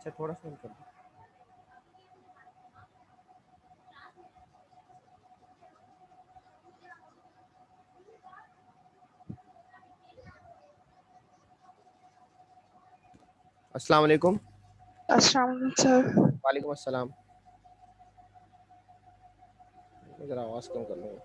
अच्छा थोड़ा सा कर दो। अस्सलाम वालेकुम। अस्सलाम वालेकुम सर। वालेकुम अस्सलाम। जरा आवाज़ कम कर लो।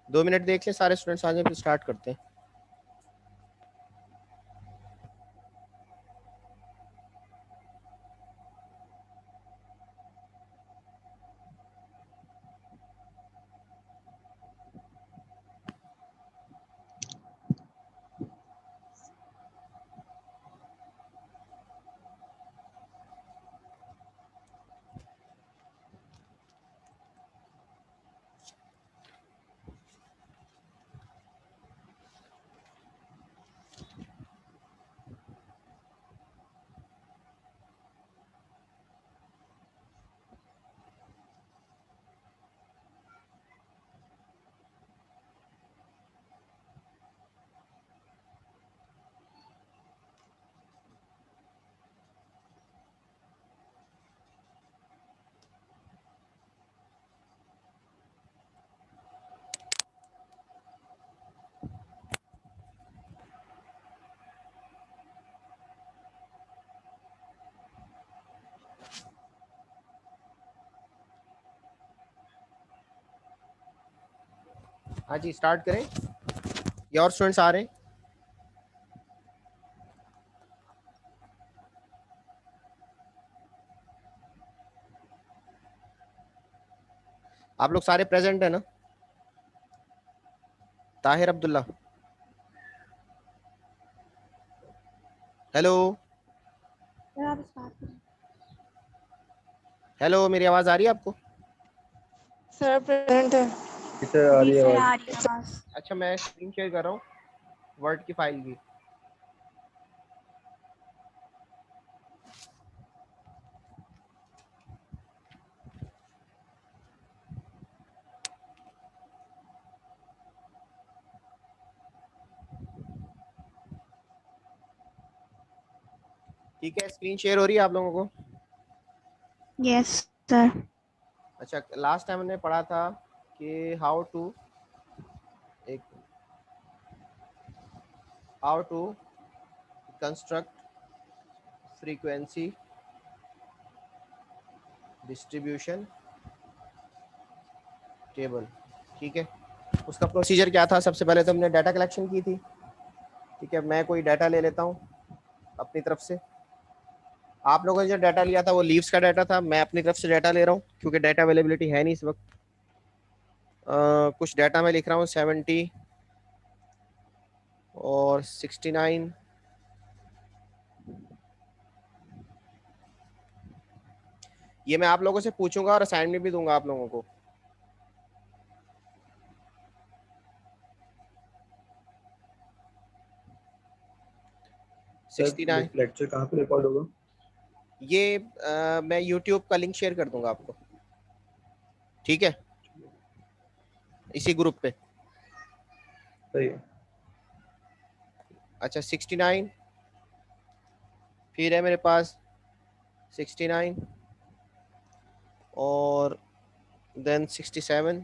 2 मिनट देख ले, सारे स्टूडेंट्स आ जाए फिर स्टार्ट करते हैं। हाँ जी स्टार्ट करें। ये और स्टूडेंट्स आ रहे हैं? आप लोग सारे प्रेजेंट है ना? ताहिर अब्दुल्ला, हेलो हेलो, मेरी आवाज़ आ रही है आपको? सर प्रेजेंट है। सर आ रही जी है सर, आवाज। आ रही है आवाज। अच्छा मैं स्क्रीन शेयर कर रहा हूँ वर्ड की फाइल की। ठीक है, स्क्रीन शेयर हो रही है आप लोगों को? Yes sir. अच्छा, लास्ट टाइम हमने पढ़ा था कि एक how to construct frequency distribution table. ठीक है, उसका प्रोसीजर क्या था? सबसे पहले तो हमने डाटा कलेक्शन की थी। ठीक है, मैं कोई डाटा ले लेता हूँ अपनी तरफ से। आप लोगों ने जो डाटा लिया था वो लीव्स का डाटा था, मैं अपनी तरफ से डाटा ले रहा हूँ क्योंकि डाटा अवेलेबिलिटी है नहीं इस वक्त। कुछ डाटा मैं लिख रहा हूँ 70 और 69। ये मैं आप लोगों से पूछूंगा और असाइनमेंट भी दूंगा आप लोगों को। सर 69 लेक्चर कहाँ पे रिकॉर्ड होगा? ये मैं यूट्यूब का लिंक शेयर कर दूंगा आपको। ठीक है, इसी ग्रुप पे। सही है। अच्छा 69, फिर है मेरे पास 69 और देन 67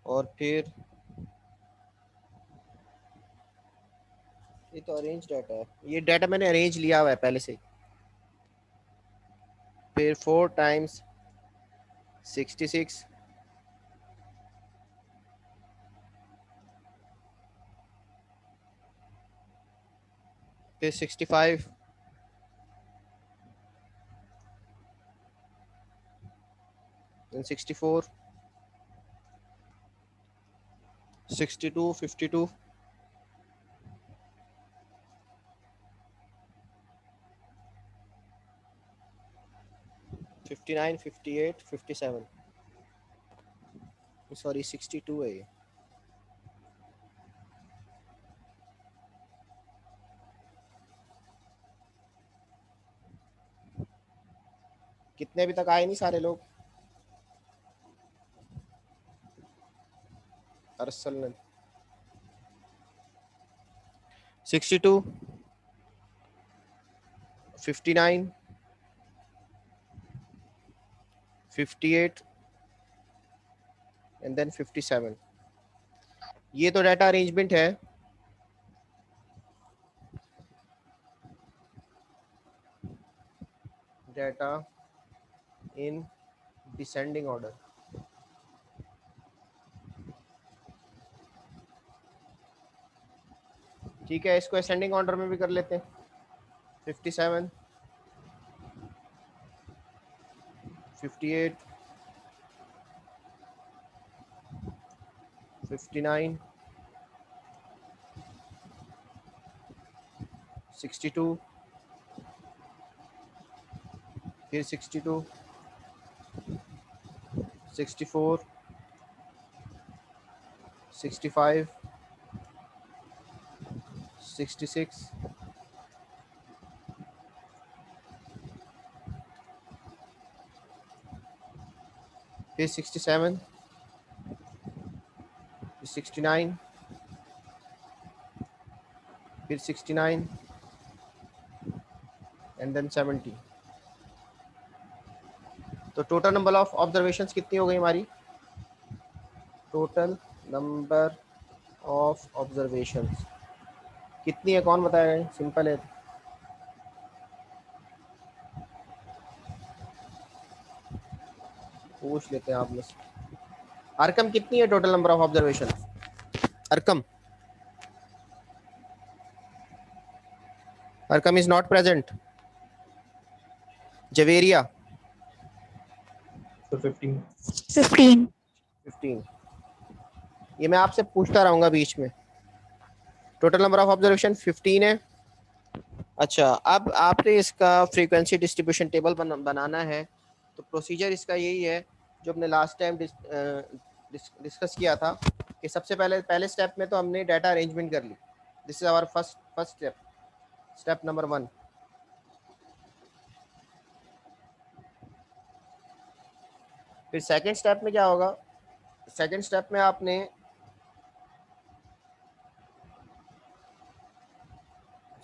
और फिर ये तो अरेंज डाटा है, ये डाटा मैंने अरेंज लिया हुआ है पहले से। फिर 4 टाइम्स 66, फिर 65, then 64, 62, 52, 59, 58, 57, सॉरी 62 है ये। कितने अभी तक आए नहीं सारे लोग? अरसल 62, 59, 58 एंड देन 57। ये तो डाटा अरेंजमेंट है। Data in descending order. ठीक है, इसको असेंडिंग ऑर्डर में भी कर लेते हैं। 57, 58, 59, 62, फिर 62, 64, 65, 66, फिर 67, 69, फिर 69 एंड देन 70। तो टोटल नंबर ऑफ ऑब्जर्वेशंस कितनी हो गई हमारी? टोटल नंबर ऑफ ऑब्जर्वेशंस कितनी है, कौन बताएगा? सिंपल है, पूछ लेते हैं आप में से। अरकम कितनी है total number of observation? Arkham, Arkham is not present. Javeria, sir 15। 15. 15। ये मैं आपसे पूछता रहूंगा बीच में। टोटल नंबर ऑफ ऑब्जर्वेशन 15 है। अच्छा, अब आपने इसका फ्रीक्वेंसी डिस्ट्रीब्यूशन टेबल बनाना है। तो प्रोसीजर इसका यही है जो हमने लास्ट टाइम डिस्कस किया था कि सबसे पहले स्टेप में तो हमने डाटा अरेंजमेंट कर ली। This is our first step, step number 1। फिर सेकंड स्टेप में क्या होगा? सेकंड स्टेप में आपने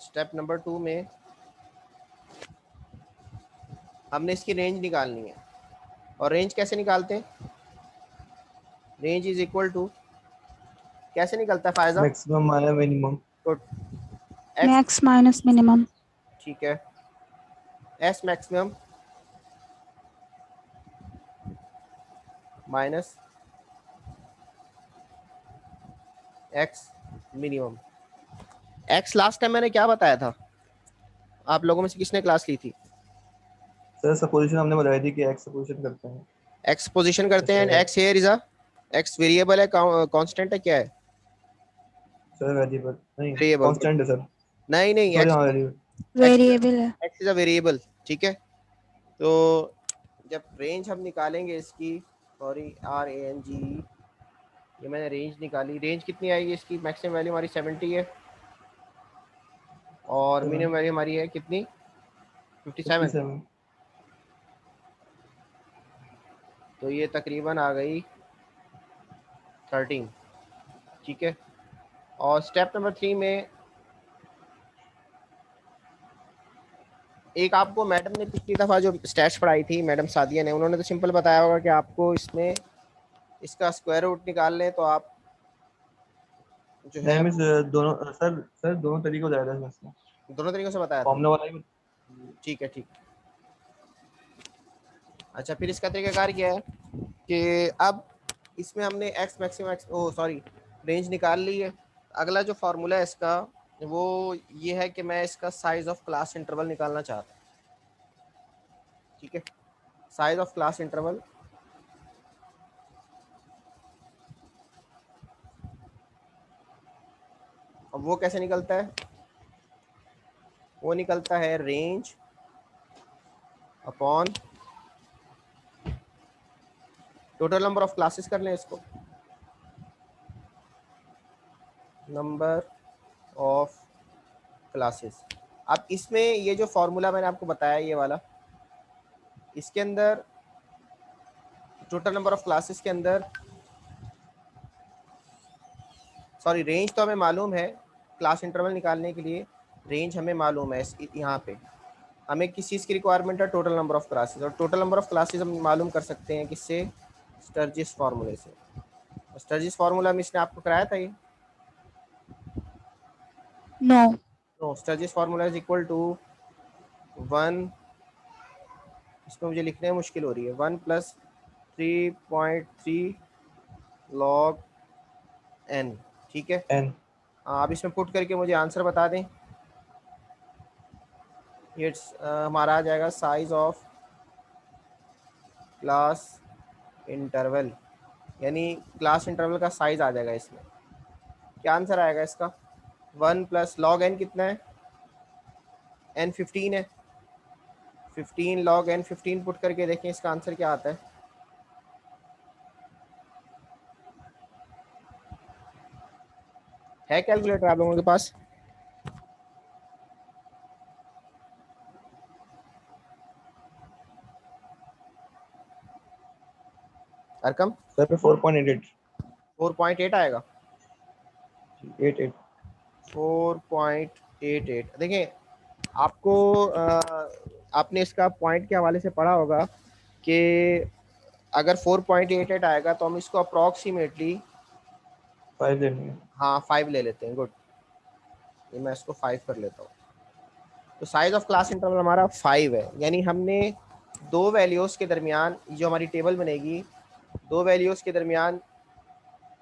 स्टेप नंबर 2 में हमने इसकी रेंज निकालनी है। और रेंज कैसे निकालते हैं? रेंज इज इक्वल टू, कैसे निकलता है फायदा? मैक्सिमम आया मिनिमम। तो एक्स, Max minus minimum. ठीक है, S maximum minus x minimum. X last time मैंने क्या बताया था? आप लोगों में से किसने क्लास ली थी? सर सपोजिशन हमने बताई थी कि एक्स सपोजिशन करते हैं। एक्स पोजीशन करते हैं। जैसे X here is a, X variable है, कांस्टेंट है, क्या है? सर वेरिएबल नहीं, वेरिएबल। कांस्टेंट है सर। नहीं नहीं, सॉरी एक्स, हाँ वेरिएबल। Variable है. एक्स इज अ वेरिएबल, ठीक है। तो जब रेंज हम निकालेंगे इसकी, sorry R A N G, ये मैंने रेंज निकाली। रेंज कितनी आएगी इसकी? मैक्सिमम वैल्यू हमारी 70 है और मिनिमम वैल्यू हमारी है कितनी? 57। 57। तो ये तकरीबन आ गई 13, ठीक है। और स्टेप नंबर 3 में एक आपको मैडम ने पिछली दफ़ा जो स्टैट्स पढ़ाई थी, मैडम सादिया ने, उन्होंने तो सिंपल बताया होगा कि आपको इसमें इसका स्क्वायर रूट निकाल लें तो आप जो है नहीं मिस, दोनों सर दोनों तरीके हो जाएगा इसमें। दोनों तरीकों से बताया था। फॉर्मूला वाला ही ठीक है, ठीक। अच्छा, फिर इसका तरीकाकार क्या है कि अब इसमें हमने एक्स मैक्सिमम एक्स, ओ सॉरी, रेंज निकाल ली है। अगला जो फार्मूला है इसका वो ये है कि मैं इसका साइज ऑफ क्लास इंटरवल निकालना चाहता हूँ, ठीक है। साइज ऑफ क्लास इंटरवल, अब वो कैसे निकलता है? वो निकलता है range upon total number of classes कर लें इसको, नंबर ऑफ क्लासेस। अब इसमें ये जो फॉर्मूला मैंने आपको बताया ये वाला, इसके अंदर टोटल नंबर ऑफ क्लासेस के अंदर, सॉरी रेंज तो हमें मालूम है, क्लास इंटरवल निकालने के लिए रेंज हमें मालूम है। यहाँ पे हमें किस चीज़ की रिक्वायरमेंट है, टोटल नंबर ऑफ क्लासेस, और टोटल नंबर ऑफ क्लासेस हम मालूम कर सकते हैं किससे, स्टर्जिस फार्मूले से। स्टर्जिस फार्मूला में इसने आपको कराया था ये, No. तो स्टर्जिस फार्मूला इज इक्वल टू 1, इसमें मुझे लिखने में मुश्किल हो रही है, 1 + 3.3 log n, ठीक है। n आप इसमें पुट करके मुझे आंसर बता दें। ये हमारा आ जाएगा साइज ऑफ क्लास इंटरवल, यानी क्लास इंटरवल का साइज आ जाएगा इसमें। क्या आंसर आएगा इसका, 1 + log n कितना है, n 15 है, 15 log n 15 पुट करके देखें इसका आंसर क्या आता है कैलकुलेटर आप लोगों के पास? अरकम सर 4.88 4.8 आएगा, 88 4.88। देखें आपको आपने इसका पॉइंट के हवाले से पढ़ा होगा कि अगर 4.88 आएगा तो हम इसको अप्रॉक्सीमेटली 5 लेंगे। हाँ 5 ले लेते हैं। गुड, ये मैं इसको 5 कर लेता हूँ। तो साइज ऑफ क्लास इंटरवल हमारा 5 है, यानी हमने दो वैल्यूज़ के दरमियान जो हमारी टेबल बनेगी, दो वैल्यूज़ के दरमियान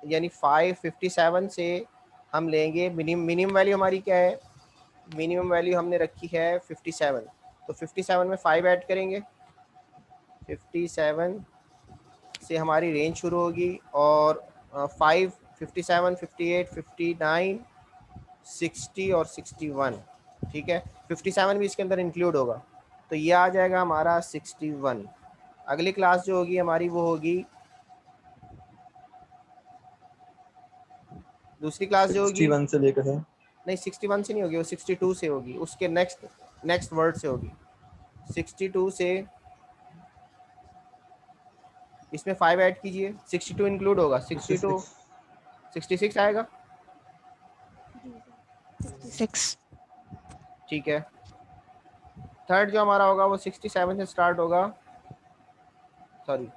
यानी 557 से हम लेंगे मिनिमम वैल्यू हमारी क्या है, मिनिमम वैल्यू हमने रखी है 57, तो 57 में 5 ऐड करेंगे, 57 से हमारी रेंज शुरू होगी, और 5, 57, 58, 59, 60 और 61, ठीक है। 57 भी इसके अंदर इंक्लूड होगा, तो ये आ जाएगा हमारा 61। अगली क्लास जो होगी हमारी वो होगी, दूसरी क्लास जो होगी, 61 से लेकर है नहीं 61 से नहीं होगी, वो 62 से होगी, उसके नेक्स्ट नेक्स्ट वर्ड से होगी। 62 से इसमें 5 ऐड कीजिए, 62 इंक्लूड होगा, 62 66 66 आएगा, 66. ठीक है। थर्ड जो हमारा होगा वो 67 से स्टार्ट होगा, सॉरी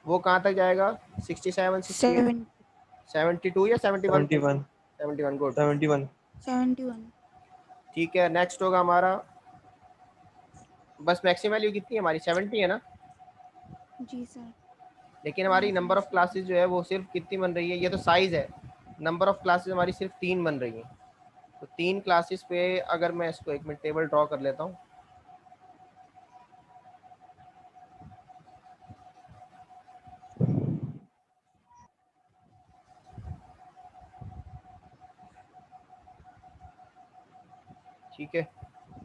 वो कहाँ तक जाएगा, 67, 68, 7. 72 या 71 तक, 71 71, गुड, 71 71. ठीक है। नेक्स्ट होगा हमारा, बस मैक्सिमम वैल्यू कितनी है हमारी, 70 है ना, जी सर. लेकिन हमारी नंबर ऑफ क्लासेस जो है वो सिर्फ कितनी बन रही है, ये तो साइज़ है, नंबर ऑफ क्लासेस हमारी सिर्फ 3 बन रही हैं। तो 3 क्लासेस पे अगर मैं इसको एक मिनट टेबल ड्रॉ कर लेता हूँ, ठीक है।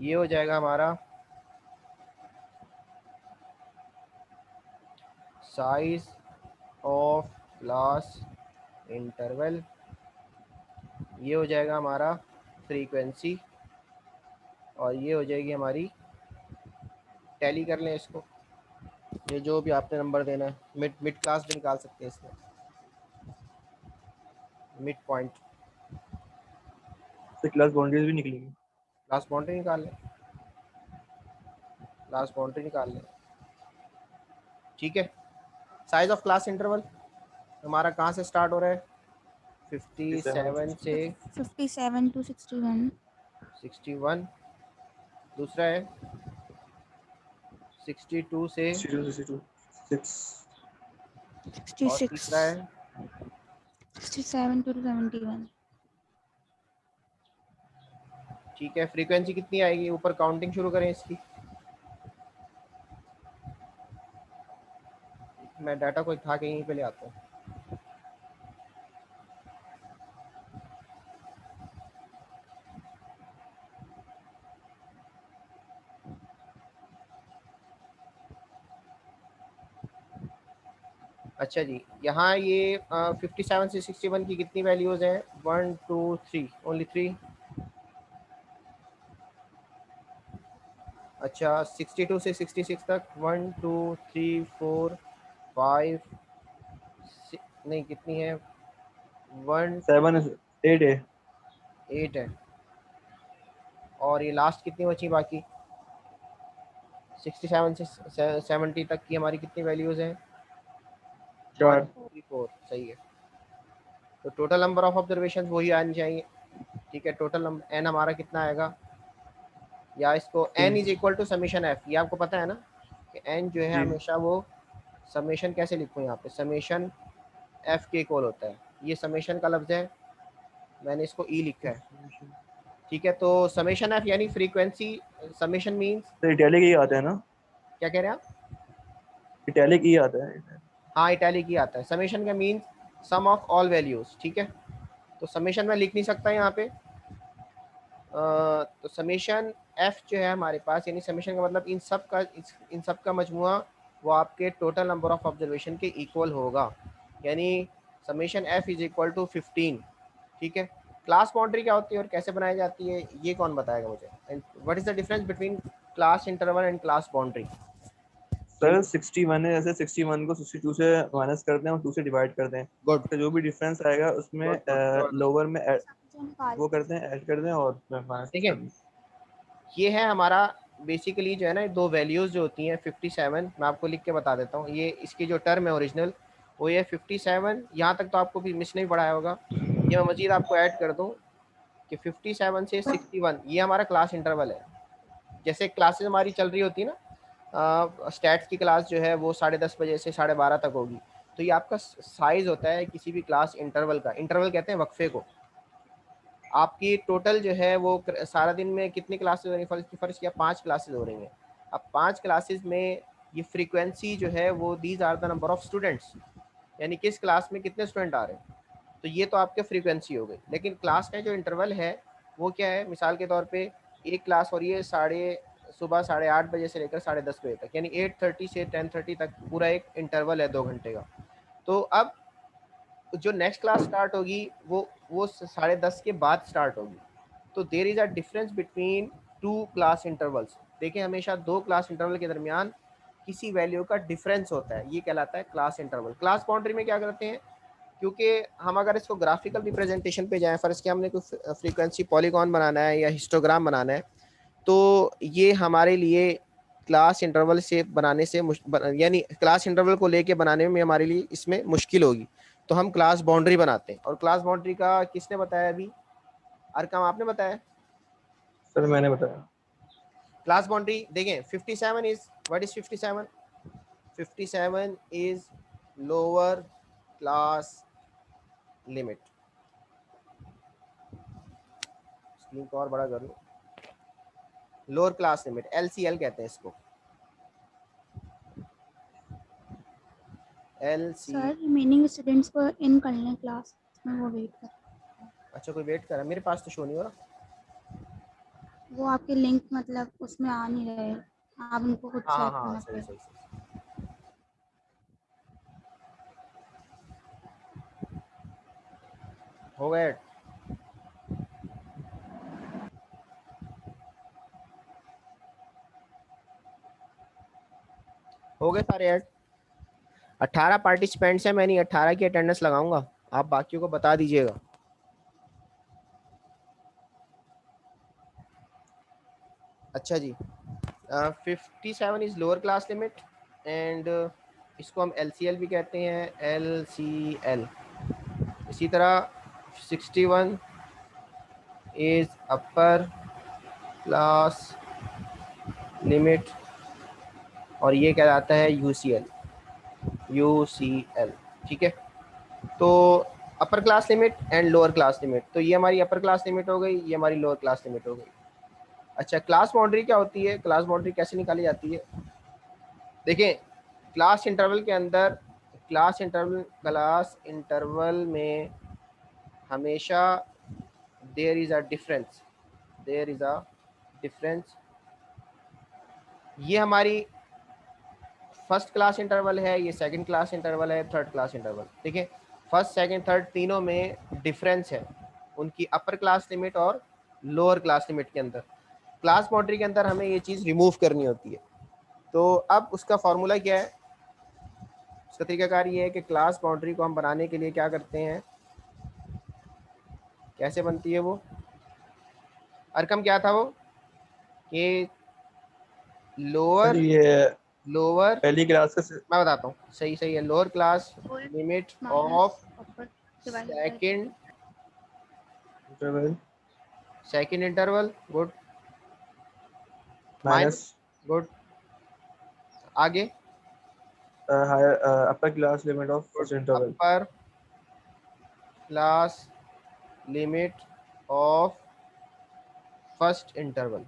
ये हो जाएगा हमारा साइज ऑफ क्लास इंटरवल, ये हो जाएगा हमारा फ्रीक्वेंसी, और ये हो जाएगी हमारी, टैली कर लें इसको, ये जो भी आपने नंबर देना है, मिड मिड क्लास भी निकाल सकते हैं इसमें, मिड पॉइंट, से क्लास बाउंड्रीज भी निकलेगी। क्लास बाउंड्री निकाल लें, क्लास बाउंड्री निकाल लें, ठीक है। साइज ऑफ क्लास इंटरवल हमारा कहाँ से स्टार्ट हो रहा है, 57 से 57 to 61. 61, दूसरा है 62 से, 62 62 6 और तीसरा 66. है 67 to 71. ठीक है। फ्रीक्वेंसी कितनी आएगी, ऊपर काउंटिंग शुरू करें इसकी, मैं डाटा को उठा के यहीं पे ले आता हूँ। अच्छा जी, यहाँ ये 57 से 61 की कितनी वैल्यूज़ हैं? 1 2 3, ओनली 3। अच्छा 62 से 66 तक 1 2 3 4 5 नहीं कितनी है? 1 7 8 है। 8 है। और ये लास्ट कितनी बची बाकी? 67 से 70 तक की हमारी कितनी वैल्यूज़ हैं? 1 4। 2 3 4, सही है। तो टोटल नंबर ऑफ ऑब्जर्वेशन वही आनी चाहिए। ठीक है, टोटल नंबर एन हमारा कितना आएगा? या इसको N 3। Is equal to summation F, ये आपको पता है ना कि एन जो है जी। हमेशा वो समेशन कैसे लिखूँ यहाँ पे? समेशन एफ के इक्वल होता है। ये समेशन का लफ्ज़ है, मैंने इसको ई लिखा है। ठीक है, तो समेशन एफ यानी फ्रीक्वेंसी। समेशन मीन्स, तो इटैलिक ही आता है ना? क्या कह रहे हैं आप? इटैलिक ही आता है। हाँ, इटैलिक ही आता है। समेशन का means sum of all values. ठीक है, तो समेशन मैं लिख नहीं सकता यहाँ पे। तो समेशन एफ जो है हमारे पास, यानी समेशन का मतलब इन सब का मजमुआ वो आपके टोटल नंबर ऑफ ऑब्जर्वेशन के इक्वल होगा। यानी summation F is equal to 15। ठीक है, क्लास बाउंड्री क्या होती है और कैसे बनाई जाती है ये कौन बताएगा मुझे? And what is the difference between class interval and class boundary? Sir 61 है, जैसे 61 को 62 से माइनस करते हैं और 2 से डिवाइड करते हैं। गुड तो जो भी डिफरेंस आएगा उसमें गुड गुड गुड। लोअर में सबसे निकाल वो करते हैं, ऐड कर दें और माइनस ठीक कर है, दें। ये है हमारा बेसिकली जो है ना, दो वैल्यूज़ जो होती हैं 57, मैं आपको लिख के बता देता हूँ। ये इसकी जो टर्म है ओरिजिनल वो ये 57, यहाँ तक तो आपको भी मिस नहीं पढ़ाया होगा। ये मैं मजीद आपको ऐड कर दूँ कि 57 से 61 ये हमारा क्लास इंटरवल है। जैसे क्लासेस हमारी चल रही होती है ना, स्टैट्स की क्लास जो है वो 10:30 बजे से 12:30 तक होगी। तो ये आपका साइज़ होता है किसी भी क्लास इंटरवल का। इंटरवल कहते हैं वक्फे को। आपकी टोटल जो है वो सारा दिन में कितनी क्लासेस हो रही हैं? फर्स्ट किया 5 क्लासेस हो रही हैं। अब 5 क्लासेस में ये फ्रीक्वेंसी जो है वो these are the number of students, यानी किस क्लास में कितने स्टूडेंट आ रहे हैं। तो ये तो आपके फ्रीक्वेंसी हो गई। लेकिन क्लास का जो इंटरवल है वो क्या है? मिसाल के तौर पे एक क्लास हो रही है सुबह 8:30 बजे से लेकर 10:30 बजे तक, यानी 8:30 से 10:30 तक पूरा एक इंटरवल है 2 घंटे का। तो अब जो नेक्स्ट क्लास स्टार्ट होगी वो 10:30 के बाद स्टार्ट होगी। तो there is a difference between two class intervals. देखिए, हमेशा दो क्लास इंटरवल के दरमियान किसी वैल्यू का डिफरेंस होता है, ये कहलाता है क्लास इंटरवल। क्लास बाउंड्री में क्या करते हैं, क्योंकि हम अगर इसको ग्राफिकल रिप्रेजेंटेशन पे जाएं, फ़र्ज़ किया हमने कोई फ्रीक्वेंसी पॉलीगॉन बनाना है या हिस्टोग्राम बनाना है, तो ये हमारे लिए क्लास इंटरवल से बनाने से यानी क्लास इंटरवल को लेके बनाने में हमारे लिए इसमें मुश्किल होगी। तो हम क्लास बाउंड्री बनाते हैं। और क्लास बाउंड्री का किसने बताया अभी? अरकम आपने बताया। सर मैंने बताया। क्लास बाउंड्री देखें, 57 is what is 57? 57 is lower class limit. Screen को और बड़ा कर लो। लोअर क्लास लिमिट, LCL कहते हैं इसको, LC। सर रिमेनिंग स्टूडेंट्स को इन कर लें क्लास में, वो वेट कर। अच्छा, कोई वेट कर रहा है? मेरे पास तो शो नहीं हो रहा। वो आपके लिंक मतलब उसमें आ नहीं रहे, आप उनको खुद हाँ हाँ सेट हाँ, करना सही पड़ेगा। सही सही। हो गए? हो गए सारे ऐड? 18 पार्टिसिपेंट्स हैं, मैंने 18 की अटेंडेंस लगाऊंगा, आप बाकियों को बता दीजिएगा। अच्छा जी, 57 is lower class limit and इसको हम LCL भी कहते हैं, LCL। इसी तरह 61 इज अपर क्लास लिमिट और ये कहलाता है UCL। ठीक है, तो अपर class limit and lower class limit, तो ये हमारी अपर क्लास लिमिट हो गई, ये हमारी लोअर क्लास लिमिट हो गई। अच्छा, क्लास बाउंड्री क्या होती है? क्लास बाउंड्री कैसे निकाली जाती है? देखिए, क्लास इंटरवल के अंदर क्लास इंटरवल में हमेशा देयर इज़ अ डिफरेंस। ये हमारी फर्स्ट क्लास इंटरवल है, ये सेकंड क्लास इंटरवल है, थर्ड क्लास इंटरवल। देखिए फर्स्ट सेकंड थर्ड तीनों में डिफरेंस है उनकी अपर क्लास लिमिट और लोअर क्लास लिमिट के अंदर। क्लास बाउंड्री के अंदर हमें ये चीज़ रिमूव करनी होती है। तो अब उसका फॉर्मूला क्या है, उसका तरीकाकार ये है कि क्लास बाउंड्री को हम बनाने के लिए क्या करते हैं, कैसे बनती है वो, अरकम क्या था वो, कि सर लोअर ये लोअर पहली क्लास का मैं बताता हूँ, सही सही है, lower class limit of upper divided by second interval interval, good, minus minus, good, आगे, higher upper class limit of first interval. Upper class limit of first interval.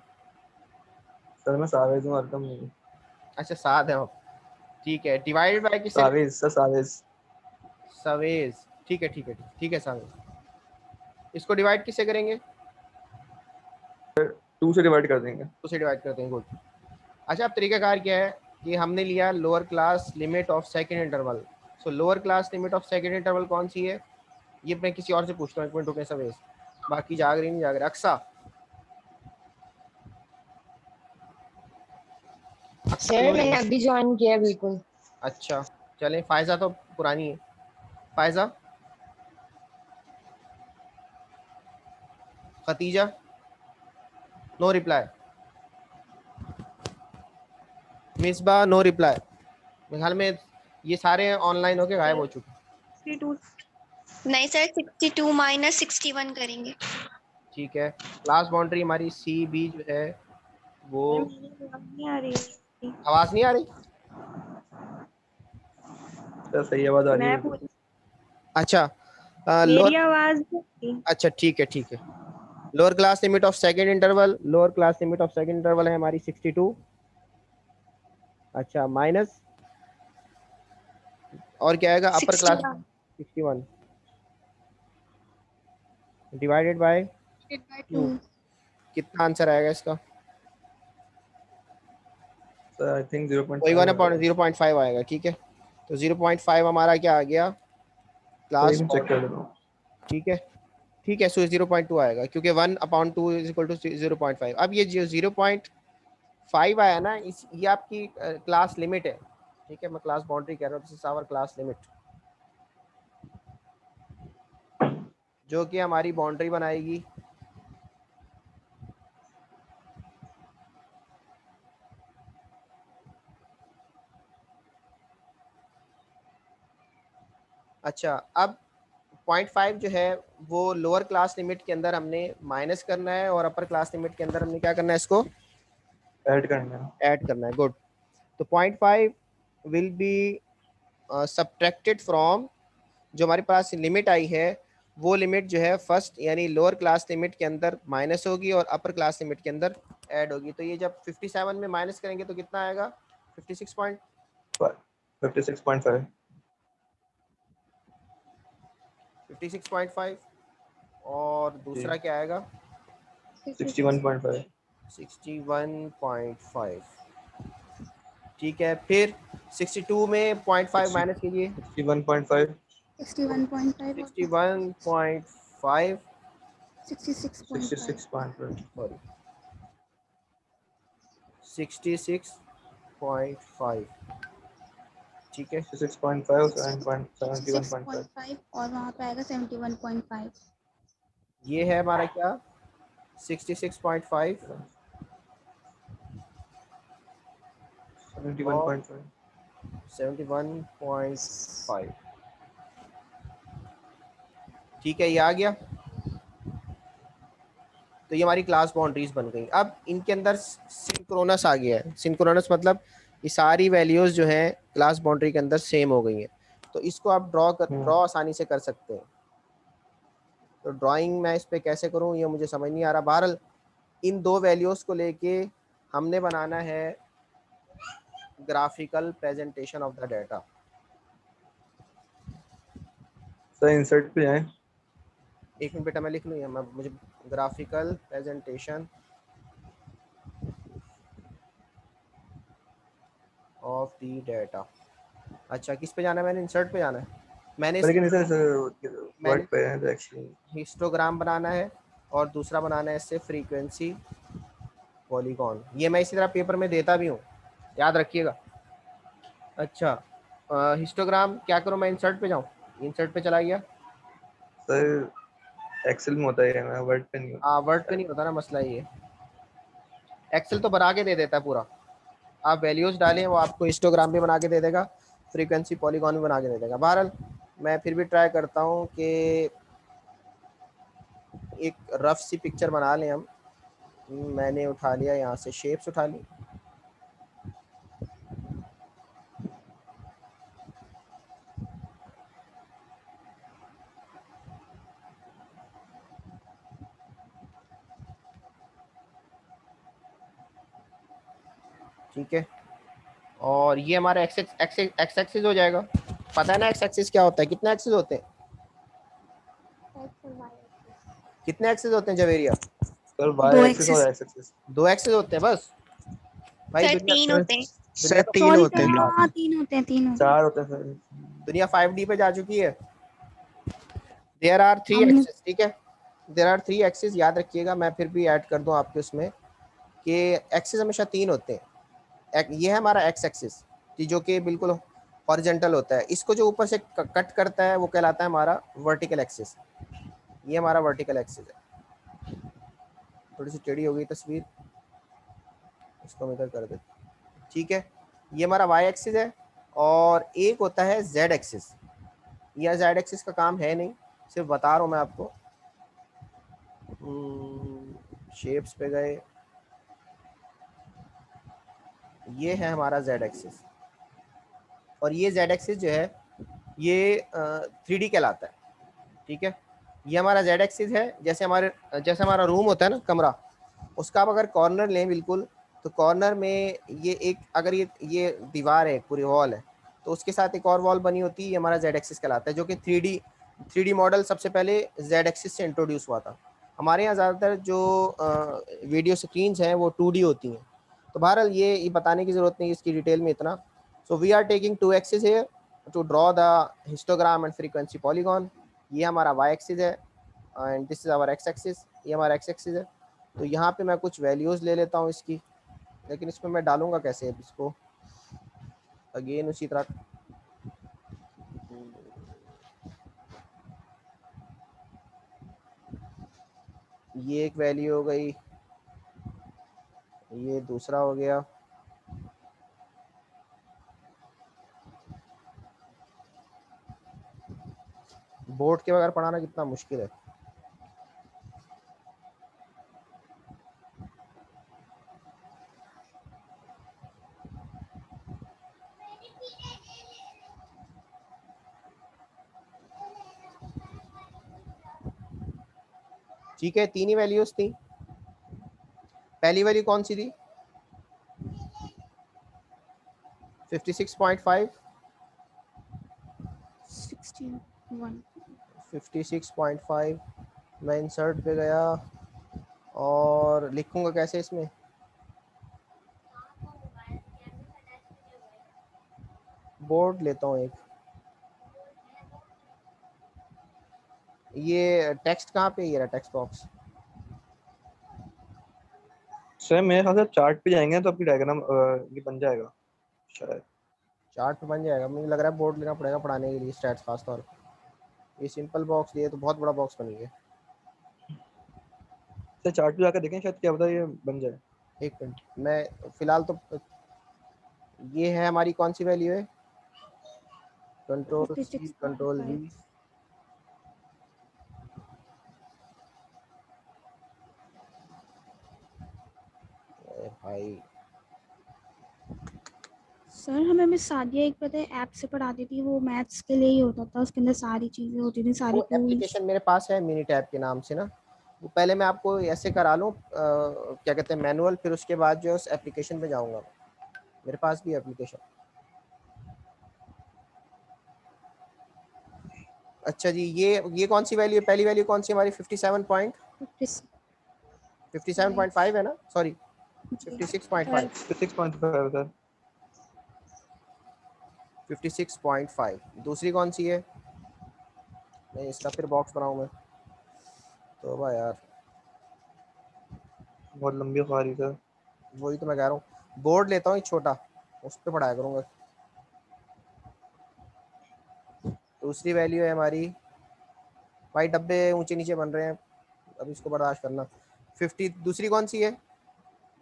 Sir मैं सावेज हूँ, अरकम नहीं। अच्छा साथ है, ठीक है, डिवाइडेड बाय किससे, सावेज सर, सावेज। सवेज, ठीक है ठीक है ठीक है सवेज। इसको डिवाइड किससे करेंगे, 2 से डिवाइड कर देंगे। उसे डिवाइड करते हैं, गुड। अच्छा अब तरीकाकार क्या है कि हमने लिया lower class limit of second interval. So lower class limit of second interval कौन सी है, ये मैं किसी और से पूछता हूँ, एक मिनट रुके सवेज, बाकी जाग रही नहीं जाग रहे, अक्सा सर मैंने अभी ज्वाइन किया बिल्कुल। अच्छा चलें, फायजा तो पुरानी है, Faiza, Khatija, no reply, Misbah no reply, मेरे ख्याल में ये सारे ऑनलाइन होके गायब हो चुके। 62 नहीं सर 62 माइनस 61 करेंगे। ठीक है, क्लास बाउंड्री हमारी सी बी जो है वो, नहीं आ रही। आवाज नहीं आ रही, सर सही आवाज आ रही मैं है। पूछ अच्छा मेरी लोअर, आवाज नहीं आ रही। अच्छा ठीक है, lower class limit of second interval, lower class limit of second interval है हमारी 62, अच्छा माइनस, और क्या आएगा अपर क्लास 61 61 डिवाइडेड बाय 2, 2। कितना आंसर आएगा इसका, सर आई थिंक वही 0.5 1 आएगा। 0.5 आएगा, ठीक है। तो 0.5 हमारा क्या आ गया, सर एक क्लास मिनट चेक कर लेता हूँ। ठीक है, सो 0.2 आएगा क्योंकि 1/2 इज इक्वल टू 0.5। अब ये जो 0.5 आया ना, इस ये आपकी क्लास लिमिट है, ठीक है, मैं क्लास बाउंड्री कह रहा हूँ, this is our class limit, जो कि हमारी बाउंड्री बनाएगी अच्छा अब 0.5 जो है वो लोअर क्लास लिमिट के अंदर हमने माइनस करना है और अपर क्लास लिमिट के अंदर हमने क्या करना है, इसको ऐड करना है। ऐड करना है, गुड। तो 0.5 विल बी सब्ट्रैक्टेड फ्रॉम, जो हमारे पास लिमिट आई है वो लिमिट जो है फर्स्ट यानी लोअर क्लास लिमिट के अंदर माइनस होगी और अपर क्लास लिमिट के अंदर ऐड होगी। तो ये जब 57 में माइनस करेंगे तो कितना आएगा, 56.5 56.5 और दूसरा क्या आएगा 61.5 61.5, ठीक है। फिर 62 में 0.5 माइनस कीजिए, 61.5 61.5 और 61.5 66.5। 66.5 सॉरी 66.5, ठीक है। 66.5 और 71.5 66.5 और वहाँ पे आएगा 71.5। ये है हमारा क्या 66.5 और 71.5 71.5, ठीक है, ये आ गया। तो ये हमारी क्लास बाउंड्रीज बन गई। अब इनके अंदर सिंक्रोनस आ गया है, सिंक्रोनस मतलब ये सारी वैल्यूज जो हैं क्लास बाउंड्री के अंदर सेम हो गई हैं। तो इसको आप ड्रॉ आसानी से कर सकते हैं। तो ड्राइंग मैं इस पे कैसे करूं ये मुझे समझ नहीं आ रहा। बहरहाल इन दो वैल्यूज को लेके हमने बनाना है graphical presentation of the data. Sir insert पे जाएं। एक मिनट बेटा मैं लिख लूँ, मैं मुझे graphical presentation of the data. अच्छा किस पे जाना है, मैंने इंसर्ट पे जाना है, मैंने लेकिन इसे मैंने वर्ड पे है तो एक्चुअली हिस्टोग्राम बनाना है और दूसरा बनाना है इससे फ्रीक्वेंसी पॉलीगॉन। ये मैं इसी तरह पेपर में देता भी हूँ, याद रखिएगा। अच्छा हिस्टोग्राम क्या करूँ, मैं इंसर्ट पे जाऊँ, इंसर्ट पे चला गया। सर एक्सेल में होता है, मैं वर्ड पे नहीं होता वर्ड पे शायद। नहीं होता ना, मसला ये। एक्सेल तो बना के दे देता है पूरा, आप वैल्यूज डालें वो आपको हिस्टोग्राम भी बना के दे देगा, फ्रीक्वेंसी पॉलीगॉन भी बना के दे देगा। बहरहाल मैं फिर भी ट्राई करता हूँ कि एक रफ सी पिक्चर बना लें हम। मैंने उठा लिया यहाँ से, शेप्स उठा ली। ठीक है, और ये हमारा एक्स एक्सिस हो जाएगा। पता है ना एक्स एक्सिस क्या होता है, कितने एक्सिस होते हैं, कितने एक्सिस होते हैं जवेरिया? सर वाई दो एक्सिस और एक्सिस। X axis. 2 एक्सिस होते हैं बस भाई। सर दुनिया 3 होते हैं। दुनिया तो तीन सॉरी होते सर, हैं। हाँ 3 होते हैं, 3 होते हैं। 4 होते हैं सर। दुनिया 5D पे जा चुकी है। देयर आर 3 हम एक्सिस, ठीक है, देयर आर 3 एक्सिस, याद रखिएगा। मैं फिर भी ऐड कर दूं आपके उसमें कि एक्सिस हमेशा 3 होते हैं। ये है हमारा एक्स एक्सिस जो कि बिल्कुल हॉरिजेंटल होता है, इसको जो ऊपर से कट करता है वो कहलाता है हमारा वर्टिकल एक्सिस। ये हमारा वर्टिकल एक्सिस है। थोड़ी सी टेढ़ी हो गई तस्वीर, इसको हम इधर कर देते हैं। ठीक है, ये हमारा वाई एक्सिस है। और एक होता है जेड एक्सिस। यह जेड एक्सिस का काम है नहीं, सिर्फ बता रहा हूँ मैं आपको। शेप्स पे गए, ये है हमारा जेड एक्सिस। और ये जेड एक्सिस जो है ये 3D कहलाता है। ठीक है, ये हमारा जेड एक्सिस है। जैसे हमारा रूम होता है ना, कमरा, उसका आप अगर कॉर्नर लें बिल्कुल, तो कॉर्नर में ये एक, अगर ये दीवार है, पूरी वॉल है, तो उसके साथ एक और वॉल बनी होती है, ये हमारा जेड एक्सिस कहलाता है, जो कि 3D मॉडल सबसे पहले जेड एक्सिस से इंट्रोड्यूस हुआ था। हमारे यहाँ ज़्यादातर जो वीडियो स्क्रीन्स हैं वो 2D होती हैं। तो बहरहाल ये बताने की ज़रूरत नहीं इसकी डिटेल में इतना। So we are taking 2 axis here to draw the histogram and frequency polygon. ये हमारा वाई एक्सिस है and this is our X axis, ये हमारा एक्स एक्सिस है। तो यहाँ पे मैं कुछ वैल्यूज़ ले लेता हूँ इसकी, लेकिन इसमें मैं डालूंगा कैसे अब इसको, अगेन उसी तरह। ये एक वैल्यू हो गई, ये दूसरा हो गया। बोर्ड के बगैर पढ़ाना कितना मुश्किल है। ठीक है, 3 ही वैल्यूज थी। पहली वैल्यू कौन सी थी? 56.5, 61। 56.5। मैं इंसर्ट पे गया और लिखूंगा कैसे इसमें, बोर्ड लेता हूँ एक। ये टेक्स्ट कहाँ पे, ये रहा टेक्स्ट बॉक्स। सर मेरे ख्याल से चार्ट पे जाएंगे तो आपकी डायग्राम ये बन जाएगा शायद। चार्ट पे बन जाएगा, मुझे लग रहा है बोर्ड लेना पड़ेगा पढ़ाने के लिए, स्टैट्स खास तौर पर। ये सिंपल बॉक्स दिए तो बहुत बड़ा बॉक्स बन गया। सर चार्ट पे जाकर देखें, शायद क्या पता ये बन जाए। एक मिनट, मैं फिलहाल तो, ये है हमारी कौन सी वैल्यू है, कंट्रोल सी कंट्रोल वी। 56.5। भाई सर हमें मिस सादिया एक पता है ऐप से पढ़ाती थी, वो मैथ्स के लिए ही होता था, उसके अंदर सारी चीजें होती थी, सारी वो टूल्स। एप्लीकेशन मेरे पास है, मिनी टैब के नाम से ना। वो पहले मैं आपको ऐसे करा लूँ, क्या कहते हैं, मैनुअल, फिर उसके बाद जो है उस एप्लीकेशन पे जाऊँगा। मेरे पास भी एप्लीकेशन। अच्छा जी, ये कौन सी वैल्यू है, पहली वैल्यू कौन सी हमारी? 57.5 है ना, सॉरी 56.5। 6.5 सर। 56.5। दूसरी कौन सी है? नहीं, इसका फिर बॉक्स बनाऊँ मैं तो भाई यार, बहुत लंबी ख्वारी सर। वही तो मैं कह रहा हूँ, बोर्ड लेता हूँ एक छोटा, उस पर पढ़ाया करूँगा। दूसरी वैल्यू है हमारी, भाई डब्बे ऊंचे नीचे बन रहे हैं, अब इसको बर्दाश्त करना। 50। दूसरी कौन सी है,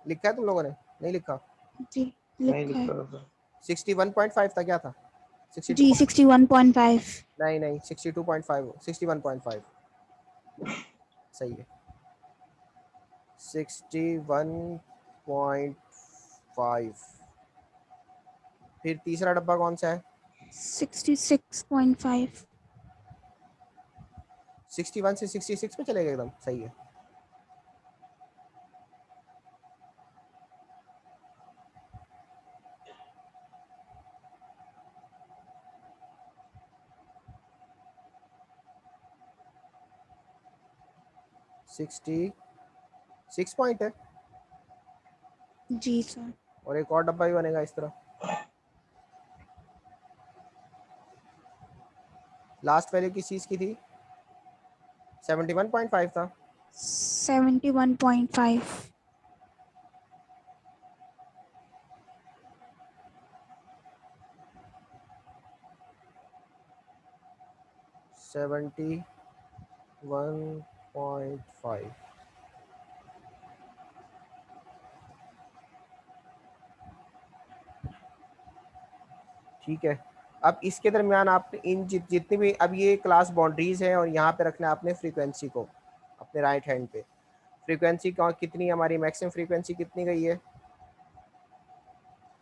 लिखा है तुम लोगों ने? नहीं लिखा। जी नहीं लिखा है। लिखा सर। 61.5 था, क्या था? 62। जी 61.5। नहीं नहीं, 62.5, 61.5 सही है। 61.5। फिर तीसरा डब्बा कौन सा है? 66.5। 61 से 66 पे चलेगा, एकदम सही है। सिक्सटी 6 पॉइंट है। जी सर। और एक और डब्बा भी बनेगा इस तरह। लास्ट वैल्यू किस चीज़ की थी? 71.5 था। 71.5। 71.5। ठीक है। अब इसके दरमियान आप इन जितनी भी, अब ये क्लास बाउंड्रीज है और यहाँ पे रखना है आपने फ्रीक्वेंसी को अपने राइट हैंड पे। फ्रीक्वेंसी कितनी, हमारी मैक्सिमम फ्रीक्वेंसी कितनी गई है?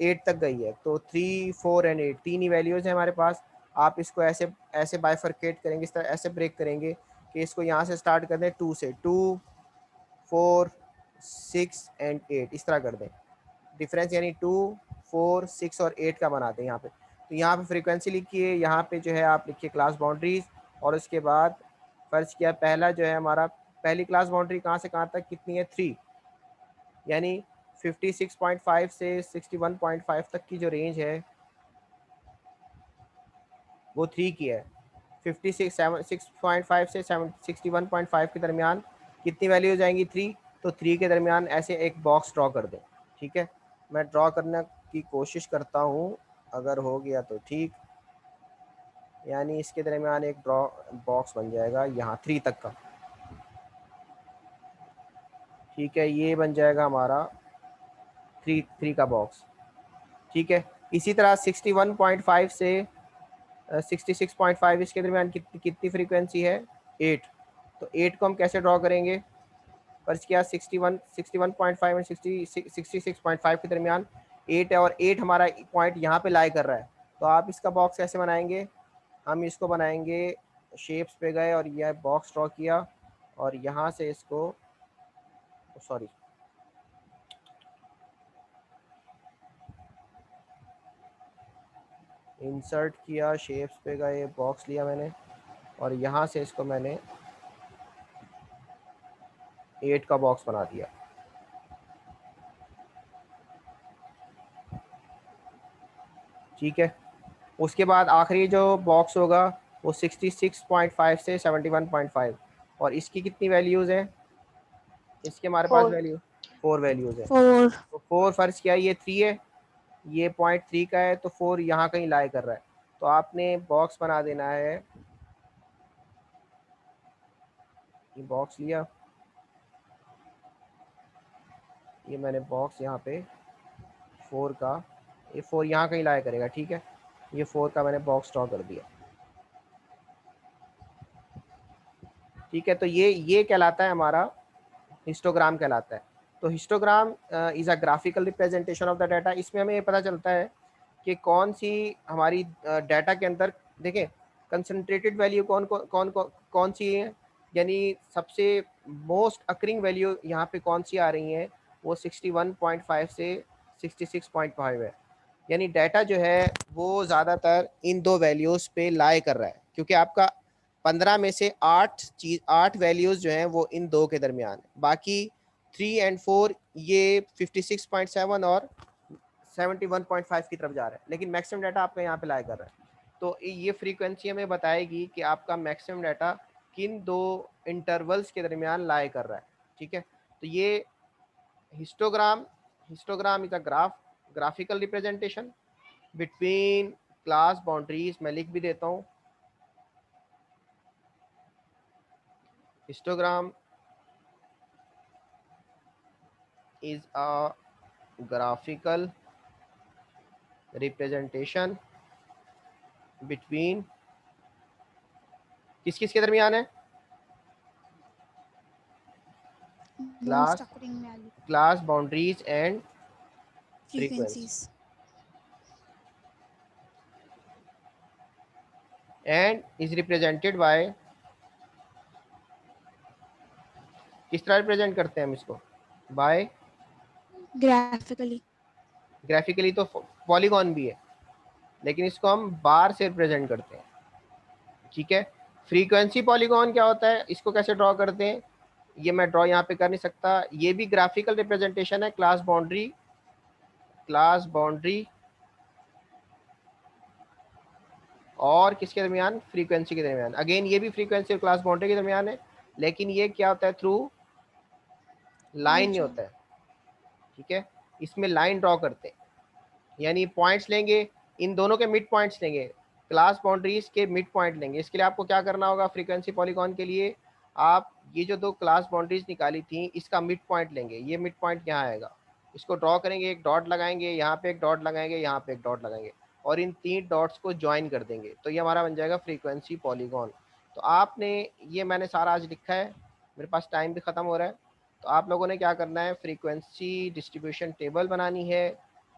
8 तक गई है। तो 3, 4 एंड 8 तीन ही वैल्यूज़ हैं हमारे पास। आप इसको ऐसे ऐसे बाइफरकेट करेंगे, इस तरह ऐसे ब्रेक करेंगे कि इसको यहाँ से स्टार्ट कर दें 2 से, 2, 4, 6 एंड 8 इस तरह कर दें। डिफरेंस यानी 2, 4, 6 और 8 का बनाते हैं यहाँ पे। तो यहाँ पे फ्रीक्वेंसी लिखिए, यहाँ पे जो है आप लिखिए क्लास बाउंड्रीज, और उसके बाद फर्ज किया पहला जो है हमारा, पहली क्लास बाउंड्री कहाँ से कहाँ तक कितनी है? 3, यानी 56.5 से 61.5 तक की जो रेंज है वो 3 की है। 6.5 से 61.5 के दरमियान कितनी वैल्यू हो जाएंगी? 3। तो 3 के दरमियान ऐसे एक बॉक्स ड्रॉ कर दें। ठीक है, मैं ड्रॉ करने की कोशिश करता हूँ, अगर हो गया तो ठीक, यानी इसके दरमियान एक ड्रॉ बॉक्स बन जाएगा यहाँ 3 तक का। ठीक है, ये बन जाएगा हमारा 3 का बॉक्स। ठीक है, इसी तरह 61.5 से 66.5 इसके दरमियान कितनी कितनी फ्रीक्वेंसी है? 8। तो 8 को हम कैसे ड्रॉ करेंगे? फर्ज किया 61.5 और 66.5 के दरमियान 8 है, और 8 हमारा पॉइंट यहाँ पे लाई कर रहा है। तो आप इसका बॉक्स कैसे बनाएंगे? हम इसको बनाएंगे, शेप्स पे गए और यह बॉक्स ड्रॉ किया, और यहाँ से इसको, सॉरी, इंसर्ट किया, शेप्स पे गए, बॉक्स लिया मैंने, और यहाँ से इसको मैंने 8 का बॉक्स बना दिया। ठीक है, उसके बाद आखिरी जो बॉक्स होगा वो 66.5 से 71.5, और इसकी कितनी वैल्यूज़ हैं? इसके हमारे पास 4। वैल्यू 4 वैल्यूज़ है। 4। तो 4 फर्ज किया, ये 3 है, ये पॉइंट 3 का है, तो 4 यहाँ कहीं लाई कर रहा है। तो आपने बॉक्स बना देना है, ये बॉक्स लिया, ये मैंने बॉक्स यहाँ पे 4 का, ये 4 यहाँ कहीं लाई करेगा। ठीक है, ये 4 का मैंने बॉक्स ड्रॉ कर दिया। ठीक है, तो ये कहलाता है हमारा हिस्टोग्राम कहलाता है। तो histogram is a graphical representation of the data. इसमें हमें ये पता चलता है कि कौन सी हमारी डाटा के अंदर, देखें कंसंट्रेटेड वैल्यू कौन सी है, यानी सबसे मोस्ट अकरिंग वैल्यू यहाँ पे कौन सी आ रही है, वो 61.5 से 66.5 है। यानी डाटा जो है वो ज़्यादातर इन दो वैल्यूज़ पे लाई कर रहा है, क्योंकि आपका 15 में से 8 वैल्यूज़ जो हैं वो इन दो के दरमियान है। बाकी 3 और 4 ये 56.7 और 71.5 की तरफ जा रहा है, लेकिन मैक्सिमम डाटा आपका यहाँ पे लाई कर रहा है। तो ये फ्रीक्वेंसी हमें बताएगी कि आपका मैक्सिमम डाटा किन दो इंटरवल्स के दरमियान लाई कर रहा है। ठीक है, तो ये histogram is a graphical representation between class boundaries. मैं लिख भी देता हूँ, histogram is a graphical representation between किस किस के दरमियान है? Most occurring value class boundaries and frequencies and is represented by, किस तरह रिप्रेजेंट करते हैं हम इसको? बाय ग्राफिकली तो पॉलीगॉन भी है, लेकिन इसको हम बार से रिप्रेजेंट करते हैं। ठीक है, फ्रीक्वेंसी पॉलीगॉन क्या होता है, इसको कैसे ड्रॉ करते हैं, ये मैं ड्रॉ यहाँ पे कर नहीं सकता। ये भी ग्राफिकल रिप्रेजेंटेशन है, क्लास बाउंड्री और किसके दरमियान? फ्रीक्वेंसी के दरमियान। अगेन ये भी फ्रीक्वेंसी और क्लास बाउंड्री के दरमियान है, लेकिन ये क्या होता है? थ्रू लाइन नहीं होता है। ठीक है, इसमें लाइन ड्रॉ करते हैं, यानी पॉइंट्स लेंगे, इन दोनों के मिड पॉइंट्स लेंगे, क्लास बाउंड्रीज के मिड पॉइंट लेंगे। इसके लिए आपको क्या करना होगा? फ्रीक्वेंसी पॉलीगॉन के लिए आप ये जो दो क्लास बाउंड्रीज निकाली थी, इसका मिड पॉइंट लेंगे। ये मिड पॉइंट यहाँ आएगा, इसको ड्रॉ करेंगे, एक डॉट लगाएंगे, यहाँ पे एक डॉट लगाएंगे, यहाँ पे एक डॉट लगाएंगे, और इन 3 डॉट्स को ज्वाइन कर देंगे, तो ये हमारा बन जाएगा फ्रीक्वेंसी पॉलीगॉन। तो आपने ये मैंने सारा आज लिखा है, मेरे पास टाइम भी ख़त्म हो रहा है। तो आप लोगों ने क्या करना है? फ्रीक्वेंसी डिस्ट्रीब्यूशन टेबल बनानी है,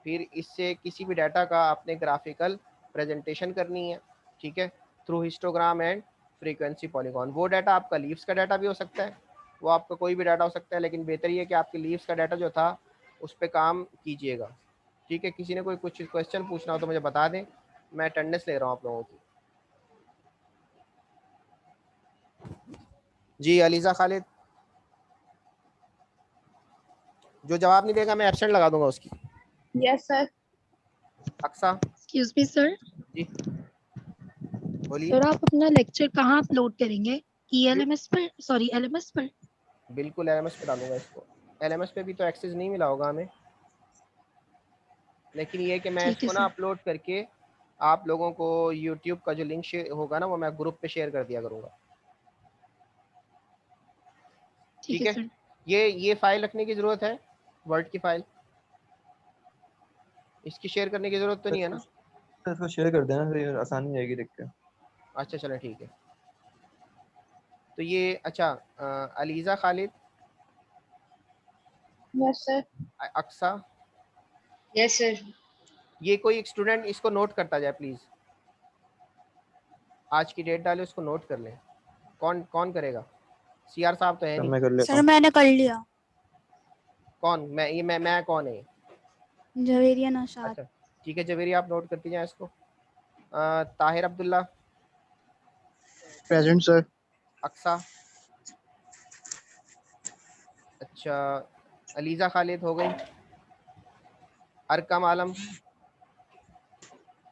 फिर इससे किसी भी डाटा का आपने ग्राफिकल प्रेजेंटेशन करनी है। ठीक है, through histogram and frequency polygon. वो डाटा आपका लीव्स का डाटा भी हो सकता है, वो आपका कोई भी डाटा हो सकता है, लेकिन बेहतर ये है कि आपके लीव्स का डाटा जो था उस पर काम कीजिएगा। ठीक है, किसी ने कोई कुछ क्वेश्चन पूछना हो तो मुझे बता दें, मैं अटेंडेंस ले रहा हूँ आप लोगों की। जी अलीज़ा खालिद, जो जवाब नहीं देगा मैं एब्सेंट लगा दूंगा उसकी। Yes sir. Aqsa excuse me sir, जी बोलिए। सर आप अपना लेक्चर कहाँ अपलोड करेंगे? ELMS पर, सॉरी LMS पर? बिल्कुल LMS पे डालूंगा इसको। LMS पे भी तो एक्सेस नहीं मिला होगा हमें, लेकिन ये कि मैं ठीक है इसको ना सर। अपलोड करके आप लोगों को YouTube का जो लिंक होगा ना, वो मैं ग्रुप पे शेयर कर दिया करूँगा। ठीक है सर। ये फाइल रखने की ज़रूरत है, वर्ड की फाइल, इसकी शेयर करने की ज़रूरत तो नहीं है ना? इसको शेयर कर देना, फिर आसानी रहेगी देख के। अच्छा चलें ठीक है। तो ये अच्छा Aliza Khalid, yes sir. Aqsa, yes sir. ये कोई एक स्टूडेंट इसको नोट करता जाए प्लीज़। आज की डेट डाले, उसको नोट कर लें। कौन कौन करेगा? CR साहब तो है नहीं। मैं कर लेता सर हूँ। मैंने कर लिया। कौन? मैं कौन है? जवेरिया नौशाद। अच्छा ठीक है, जवेरी आप नोट करती जाए इसको। Tahir Abdullah, present sir. अक्सा, अच्छा अलीज़ा खालिद हो गई। अरकम आलम,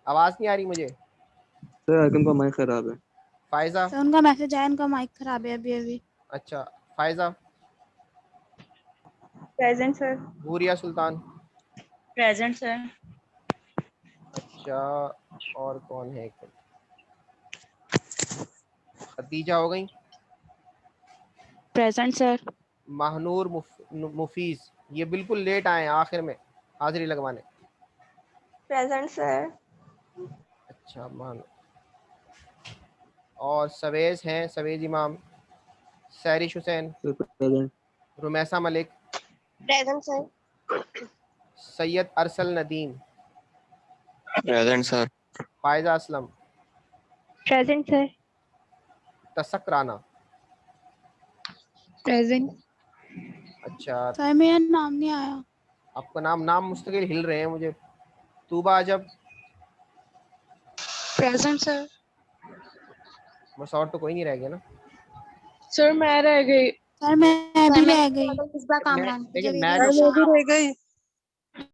आवाज़ नहीं आ रही मुझे। सर अरकम का माइक खराब है। फायजा, सर उनका मैसेज आया, उनका माइक खराब है अभी अभी। अच्छा Faiza. Present sir. Bhuriya Sultan, present sir. अच्छा और कौन है? खदीजा हो गई। Present sir. महानूर मुफीज, ये बिल्कुल लेट आए हैं आखिर में हाजिरी लगवाने। Present sir. अच्छा मान, और सवेज हैं, Savez Imam, Sairish Hussain, present. Rumaisa Malik, present sir. Syed Arsal Nadeem, present sir. Faiza Aslam, present sir. Tasak Rana. Present. अच्छा सर मेरा नाम नहीं आया। आपका नाम मुस्तकिल हिल रहे हैं मुझे। तूबा अजब, प्रेजेंट सर। बस और तो कोई नहीं रह गया ना? सर मैं रह गई। सर मैं भी रह गई। मिसबा कामरान। लेकिन जवेरिया मैं मैं जो भी रह गई।